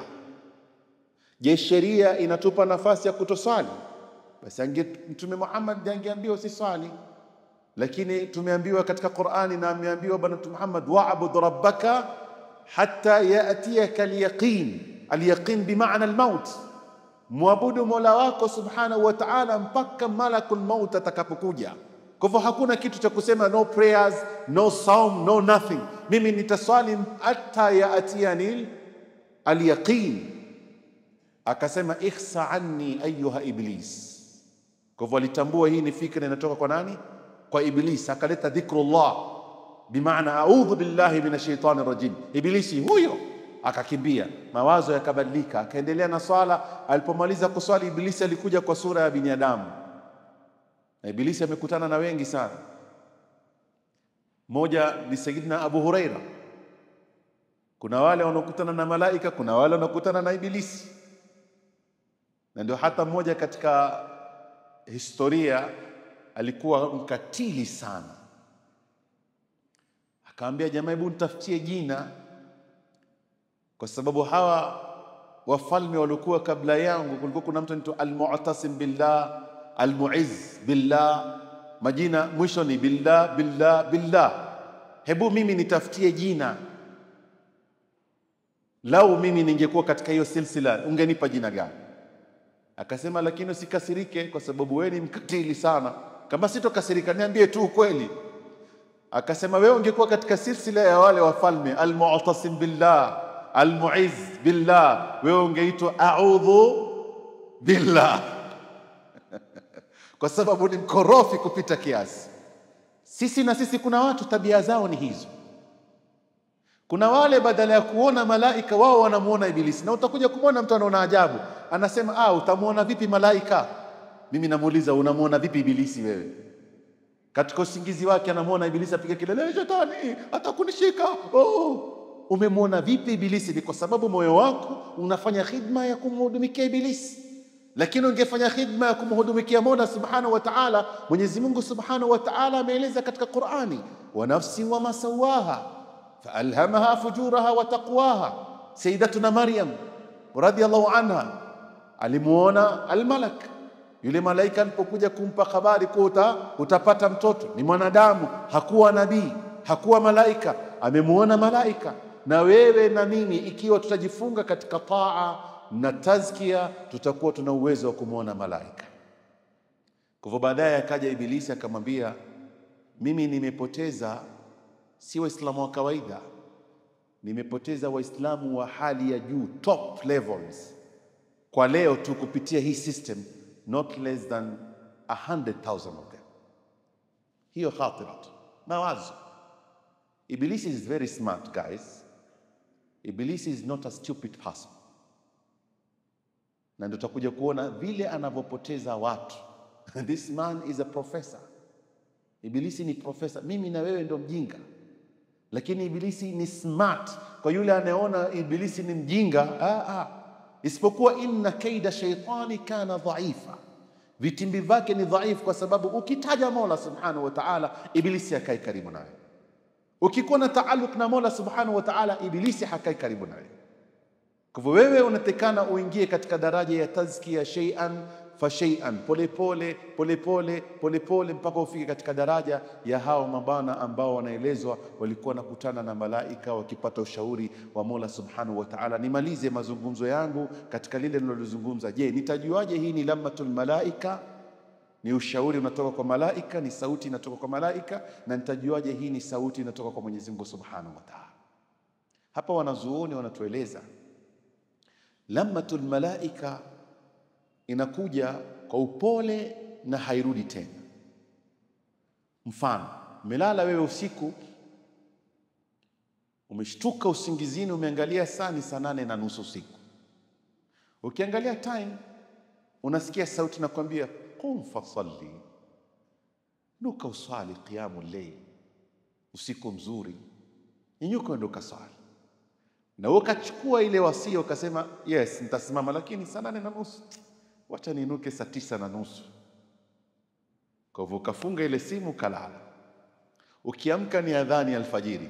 Speaker 1: Je, sheria inatupa nafasi ya kutoswali? Basi Mtume Muhammad angeambiwa usiswali, lakini tumeambiwa katika Qur'ani, na ameambiwa bwana Mtume Muhammad, wa'bud rabbaka hatta ya'tiyaka al-yaqin. Al-yaqin bimaana al-maut, muabudu Mola wako subhanahu wa ta'ala mpaka malakul maut atakapokuja. Kwa hivyo hakuna kitu cha kusema no prayers, no saum, no nothing. Mimi nitaswali hatta yaatiani al-yaqin. Akasema ikhsa anni ayuha iblis. Kwa hivyo alitambua hii ni fikra inatoka kwa nani? Kwa Iblis. Akaleta dhikrullah bimaana a'udhu billahi minash shaitani rajim. Iblisi huyo akakimbia, mawazo yakabadilika, akaendelea na swala. Alipomaliza kuswali, Iblisi alikuja kwa sura ya binadamu, na Iblisi amekutana na wengi sana. Moja ni Sayyidina Abu Huraira. Kuna wale wanaokutana na malaika, kuna wale wanaokutana na Iblisi, na ndio hata mmoja katika historia alikuwa mkatili sana. Akaambia jamaa, hebu nitafutie jina, kwa sababu hawa wafalme walikuwa kabla yangu, kulikuwa kuna mtu anaitwa Al-Mu'tasim billah, Al-Mu'izz billah, majina mwisho ni billah billah billah. Hebu mimi nitafutie jina, lau mimi ningekuwa katika hiyo silsila ungenipa jina gani? Akasema, lakini usikasirike kwa sababu wewe ni mkatili sana. Kama sitokasirika, niambie tu ukweli. Akasema, wewe ungekuwa katika silsila ya wale wafalme Al-Mu'tasim billah, Al-Mu'izz billah, wewe ungeitwa a'udhu billah kwa sababu ni mkorofi kupita kiasi. Sisi kuna watu tabia zao ni hizo. Kuna wale badala ya kuona malaika wao wanamuona ibilisi. Na utakuja kumwona mtu anaona ajabu, anasema utamuona vipi malaika? Mimi namuuliza, unamuona vipi ibilisi wewe? Katika usingizi wake anamuona ibilisi apiga kelele, shetani atakunishika. Umemuona vipi ibilisi? Ni kwa sababu moyo wako unafanya khidma ya kumhudumikia ibilisi. Lakini ungefanya khidma ya kumhudumikia Mola Subhanahu wa Ta'ala, Mwenyezi Mungu Subhanahu wa Ta'ala ameeleza katika Qur'ani, wa nafsi wa masawaha faalhamaha fujuraha wa taqwaha. Sayyidatuna Maryam radhiyallahu anha alimuona almalak, yule malaika alipokuja kumpa habari kuwa utapata mtoto, ni mwanadamu, hakuwa nabii, hakuwa malaika, amemuona malaika. Na wewe na mimi, ikiwa tutajifunga katika taa na tazkia, tutakuwa tuna uwezo wa kumuona malaika. Kwa hivyo baadaye akaja ibilisi akamwambia, mimi nimepoteza si waislamu wa kawaida, nimepoteza waislamu wa hali ya juu, top levels, kwa leo tu kupitia hii system, not less than 100,000 of them. Hiyo khatirat, mawazo. Ibilisi is very smart, guys. Ibilisi is not a stupid person. Na ndio tutakuja kuona vile anavyopoteza watu. This man is a professor. Ibilisi ni professor. Mimi na wewe ndio mjinga, lakini ibilisi ni smart. Kwa yule anayeona ibilisi ni mjinga, isipokuwa inna kaida shaitani kana dhaifa, vitimbi vyake ni dhaifu, kwa sababu ukitaja Mola Subhanahu wa Ta'ala, ibilisi hakai karibu naye. Ukikuwa na taaluk na Mola Subhanahu wa Ta'ala, ibilisi hakai karibu naye. Kwa hivyo wewe unatekana uingie katika daraja ya tazkia, shay'an fa shay'an, pole pole mpaka ufike katika daraja ya hao mabana ambao wanaelezwa walikuwa nakutana na malaika wakipata ushauri wa Mola Subhanahu wa Ta'ala. Nimalize mazungumzo yangu katika lile nilolozungumza. Je, nitajuaje hii ni lammatul malaika? Ni ushauri unatoka kwa malaika, ni sauti inatoka kwa malaika, na nitajuaje hii ni sauti inatoka kwa Mwenyezi Mungu Subhanahu wa Ta'ala? Hapa wanazuoni wanatueleza lammatul malaika inakuja kwa upole na hairudi tena. Mfano, umelala wewe usiku, umeshtuka usingizini, umeangalia saa ni saa 8:30 usiku. Ukiangalia time, unasikia sauti nakwambia, qum fasalli, nuka usali qiyamul layl, usiku mzuri, nyanyuka ndo kasali. Na ukachukua ile wasia ukasema, yes nitasimama, lakini saa 8:30, wacha niinuke saa 9:30. Kwa hivyo ukafunga ile simu kalala. Ukiamka ni adhani alfajiri.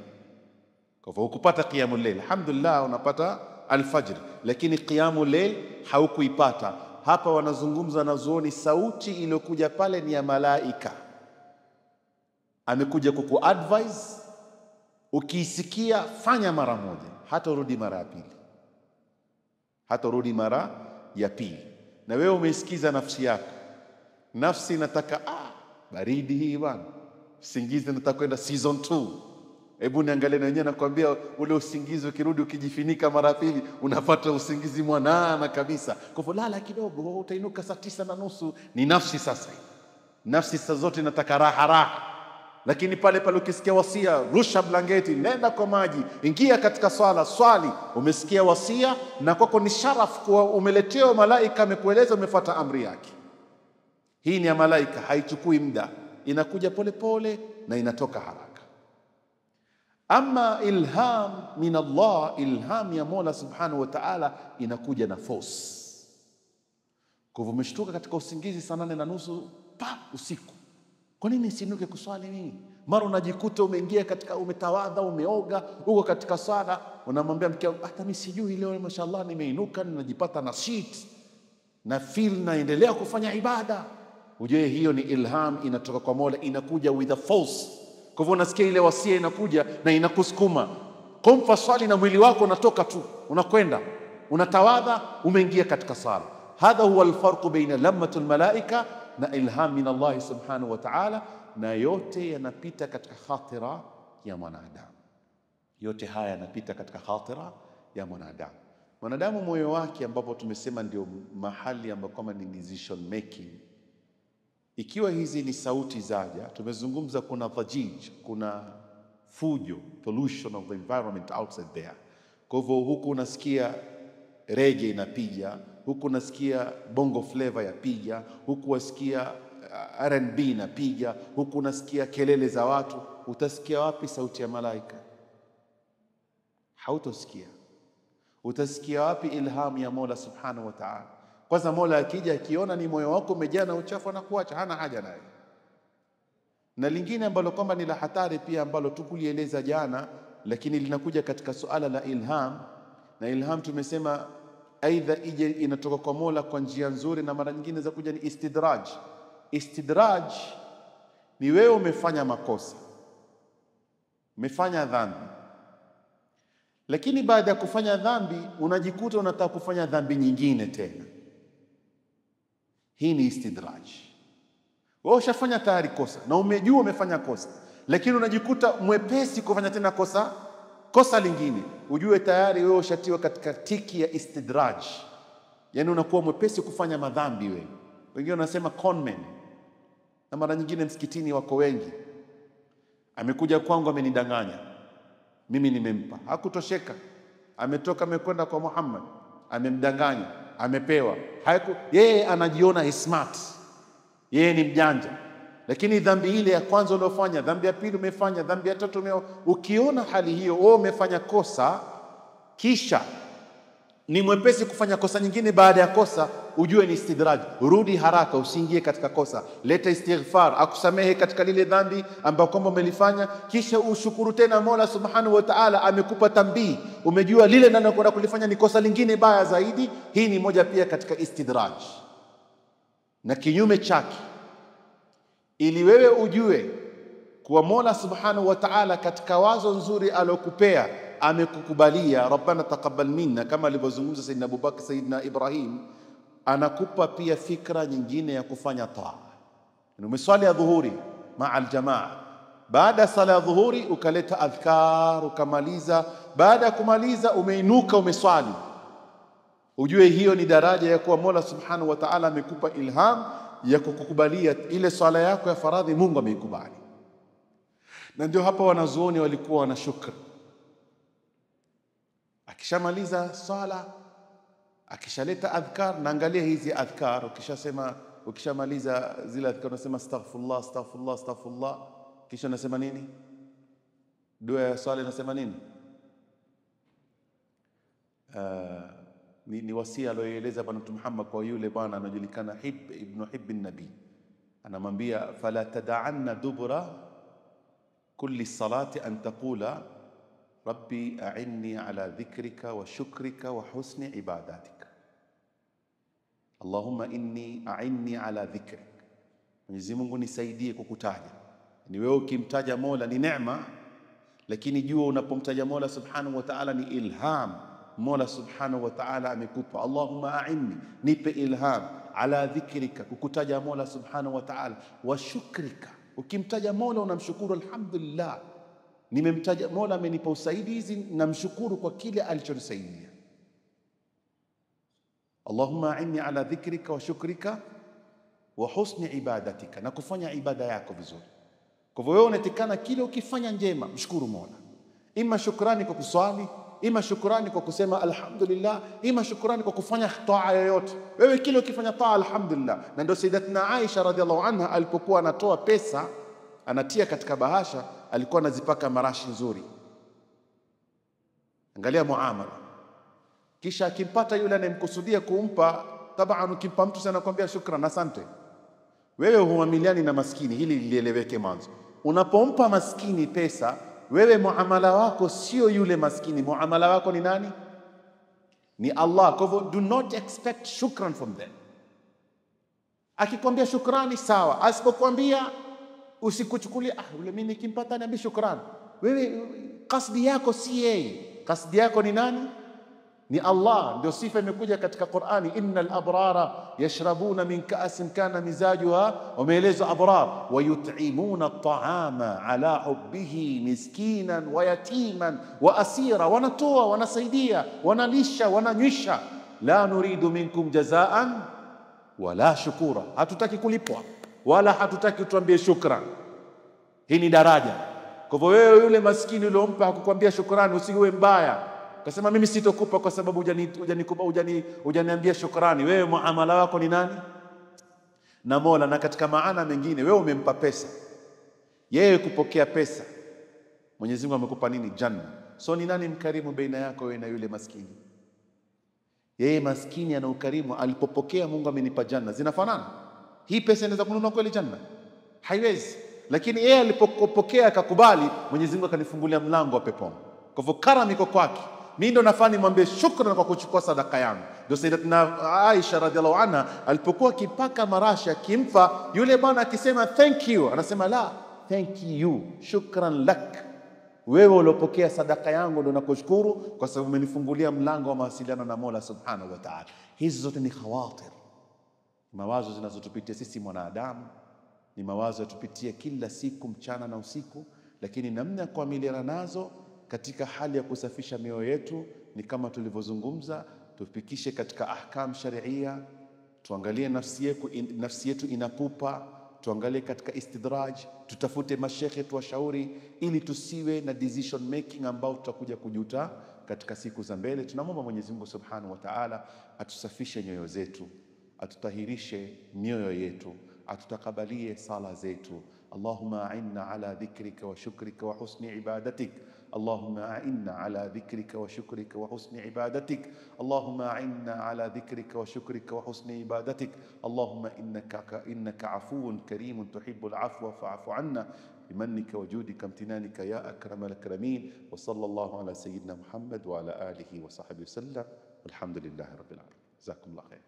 Speaker 1: Kwa hivyo ukupata qiyamul layl. Alhamdulillah unapata alfajiri, lakini qiyamul layl haukuipata. Hapa wanazungumza na zuoni, sauti iliyokuja pale ni ya malaika. Amekuja kukuadvise, ukiisikia fanya mara moja, hata urudi mara ya pili. Hata urudi mara ya pili. Na wewe umeisikiza nafsi yako. Nafsi inataka baridi hii bwana. Usingizi nataka kwenda season 2. Hebu niangalie na wenyewe, nakwambia ule usingizi ukirudi ukijifinika mara pili, unapata usingizi mwanana kabisa. Kwa hivyo lala kidogo, utainuka saa 9:30. Ni nafsi sasa. Nafsi saa zote inataka raha. Lakini pale ukisikia wasia, rusha blanketi, nenda kwa maji, ingia katika swala, swali. Umesikia wasia na kwako ni sharaf kuwa umeletewa malaika amekueleza, umefuata amri yake. Hii ni ya malaika, haichukui muda, inakuja pole na inatoka haraka. Ama ilham min Allah, ilham ya Mola Subhanahu wa Ta'ala inakuja na force. Kwa hivyo umeshtuka katika usingizi saa 8:30 usiku. Kwa nini sinuke kuswali mimi? Mara unajikuta umeingia katika, umetawadha, umeoga, uko katika swala, unamwambia mke, hata mimi sijui leo mashallah nimeinuka, ninajipata na sheet na feel naendelea kufanya ibada. Ujue hiyo ni ilham inatoka kwa Mola, inakuja with a force. Kwa hivyo unasikia ile wasia inakuja na inakusukuma. Qum faswali, na mwili wako unatoka tu, unakwenda, unatawadha, umeingia katika sala. Hadha huwa alfarq baina lammatul malaika na ilham min Allah Subhanahu wa Ta'ala, na yote yanapita katika khatira ya mwanadamu. Yote haya yanapita katika khatira ya mwanadamu. Mwanadamu moyo wake, ambapo tumesema ndio mahali ambapo kama ni decision making. Ikiwa hizi ni sauti zaja, tumezungumza kuna dhajij, kuna fujo, pollution of the environment outside there. Kwa hivyo huku unasikia reggae inapiga, huku unasikia bongo flavor yapiga, huku wasikia R&B inapiga, huku unasikia kelele za watu. Utasikia wapi sauti ya malaika? Hautosikia. Utasikia wapi ilhamu ya Mola Subhanahu wa Ta'ala? Kwanza Mola akija akiona ni moyo wako umejaa na uchafu anakuacha, hana haja naye. Na lingine ambalo kwamba ni la hatari pia, ambalo tukulieleza jana, lakini linakuja katika suala la ilham. Na ilham tumesema aidha ije inatoka kwa Mola kwa njia nzuri, na mara nyingine za kuja ni istidraj. Istidraj ni wewe umefanya makosa, umefanya dhambi, lakini baada ya kufanya dhambi unajikuta unataka kufanya dhambi nyingine tena. Hii ni istidraj. Wewe ushafanya tayari kosa na umejua umefanya kosa, lakini unajikuta mwepesi kufanya tena kosa lingine. Ujue tayari wewe ushatiwa katika tiki ya istidraj. Yani unakuwa mwepesi kufanya madhambi wewe. Wengine wanasema conman. Na mara nyingine msikitini wako wengi. Amekuja kwangu amenidanganya, mimi nimempa, hakutosheka, ametoka amekwenda kwa Muhammad, amemdanganya, amepewa. Yeye anajiona is smart, yeye ni mjanja. Lakini dhambi ile ya kwanza uliofanya, dhambi ya pili umefanya, dhambi ya tatu ukiona hali hiyo, wewe umefanya kosa kisha ni mwepesi kufanya kosa nyingine baada ya kosa, ujue ni istidraj. Rudi haraka, usiingie katika kosa, leta istighfar, akusamehe katika lile dhambi ambalo kwamba umelifanya, kisha ushukuru tena Mola Subhanahu wa Ta'ala amekupa tambii, umejua lile nalo kwenda kulifanya ni kosa lingine baya zaidi. Hii ni moja pia katika istidraj. Na kinyume chake, ili wewe ujue kuwa Mola Subhanahu wa Ta'ala katika wazo nzuri alokupea amekukubalia, Rabbana taqabbal minna, kama alivyozungumza Sayyidina Abubakar, Sayyidina Ibrahim, anakupa pia fikra nyingine ya kufanya taa. Umeswali ya dhuhuri ma'al jamaa, baada ya sala ya dhuhuri ukaleta adhkar ukamaliza, baada ya kumaliza umeinuka umeswali, ujue hiyo ni daraja ya kuwa Mola Subhanahu wa Ta'ala amekupa ilham ya kukukubalia ile swala yako ya faradhi, Mungu ameikubali. Na ndio hapa wanazuoni walikuwa na shukr. Akishamaliza swala, akishaleta adhkar, naangalia hizi adhkar, ukishamaliza zile adhkar unasema astaghfirullah astaghfirullah astaghfirullah, kisha unasema nini? Dua ya swala unasema nini? Ni wasia aliyoeleza Bwana Mtume Muhammad kwa yule bwana anajulikana ibn Nabi. Anamwambia fala tad'anna dubura kulli salati an taqula rabbi a'inni ala dhikrika wa shukrika wa husni ibadatika. Allahumma inni a'inni ala dhikrik, Mwenyezi Mungu nisaidie kukutaja. Ni wewe ukimtaja Mola ni neema, lakini jua unapomtaja Mola Subhanahu wa Ta'ala ni ilham. Mola Subhanahu wa Ta'ala amekupa, Allahumma a'inni, nipe ilham, ala dhikrika, kukutaja Mola Subhanahu wa Ta'ala, wa shukrika, ukimtaja Mola unamshukuru, alhamdulillah, nimemtaja Mola amenipa usaidizi, namshukuru kwa kile alichonisaidia. Allahumma a'inni ala dhikrika wa shukrika wa husni ibadatika, na kufanya ibada yako vizuri. Kwa hivyo wewe unatikana kile ukifanya njema mshukuru Mola, ima shukrani kwa kuswali, ima shukrani kwa kusema alhamdulillah, ima shukrani kwa kufanya taa yoyote. Wewe kile ukifanya taa alhamdulillah. Na ndio Sayyidatina Aisha radhiallahu anha alipokuwa anatoa pesa anatia katika bahasha, alikuwa anazipaka marashi nzuri. Angalia muamala. Kisha akimpata yule anemkusudia kumpa, taban ukimpa mtu sana kwambia shukran, asante. Wewe huamiliani na maskini, hili lieleweke mwanzo. Unapompa maskini pesa, wewe muamala wako sio yule maskini, muamala wako ni nani? Ni Allah. Kwa hivyo do not expect shukran from them. Akikwambia shukrani sawa, asipokuambia usikuchukulia yule mimi nikimpata niambie shukrani. Wewe kasdi yako si yeye, kasdi yako ni nani? Ni Allah. Ndio sifa imekuja katika Qur'ani, innal abrara yashrabuna min ka'sin kana mizajuha, wameeleza abrar, wa yut'imuna at'ama ala hubbihi miskinan wa yatiman wa asira, wanatoa, wanasaidia, wanalisha, wananywisha. La nuridu minkum jazaan wala shukura, hatutaki kulipwa wala hatutaki tuambie shukran. Hii ni daraja. Kwa hivyo wewe yule maskini uliompa hakukwambia shukrani, usiwe mbaya. Ukasema mimi sitokupa kwa sababu hujaniambia shukrani. Wewe muamala wako ni nani? Na Mola. Na katika maana mengine, wewe umempa pesa, yeye kupokea pesa. Mwenyezi Mungu amekupa nini? Janna. So ni nani mkarimu baina yako wewe na yule maskini? Yeye maskini ana ukarimu, alipopokea Mungu amenipa janna. Zinafanana? Hii pesa inaweza kununua kweli janna? Haiwezi. Lakini yeye alipopokea akakubali, Mwenyezi Mungu akanifungulia mlango wa peponi. Kwa hivyo karama iko kwake. Mimi ndo nafaa nimwambie shukrani kwa kuchukua sadaka yangu. Ndio Sayyidatina Aisha radhiallahu anha alipokuwa kipaka marashi akimpa yule bwana akisema thank you, anasema la, thank you, shukran lak. Wewe uliopokea sadaka yangu ndio nakushukuru kwa sababu umenifungulia mlango wa mawasiliano na Mola Subhanahu wa Ta'ala. Hizi zote ni khawatir, mawazo zinazotupitia sisi mwanadamu, ni mawazo yatupitia kila siku mchana na usiku, lakini namna ya kuamiliana nazo katika hali ya kusafisha mioyo yetu ni kama tulivyozungumza, tupikishe katika ahkam sharia, tuangalie nafsi yetu inapupa, tuangalie katika istidraj, tutafute mashekhe tuwashauri, ili tusiwe na decision making ambao tutakuja kujuta katika siku za mbele. Tunamwomba Mwenyezi Mungu Subhanahu wa Ta'ala atusafishe nyoyo zetu, atutahirishe mioyo yetu, atutakabalie sala zetu. Allahumma a'inna ala dhikrika wa shukrika wa husni ibadatik. اللهم أعنا على ذكرك وشكرك وحسن عبادتك. اللهم أعنا على ذكرك وشكرك وحسن عبادتك. اللهم إنك عفو كريم تحب العفو فاعف عنا بمنك وجودك امتنانك يا أكرم الأكرمين. وصلى الله على سيدنا محمد وعلى آله وصحبه وسلم. والحمد لله رب العالمين. جزاكم الله خير.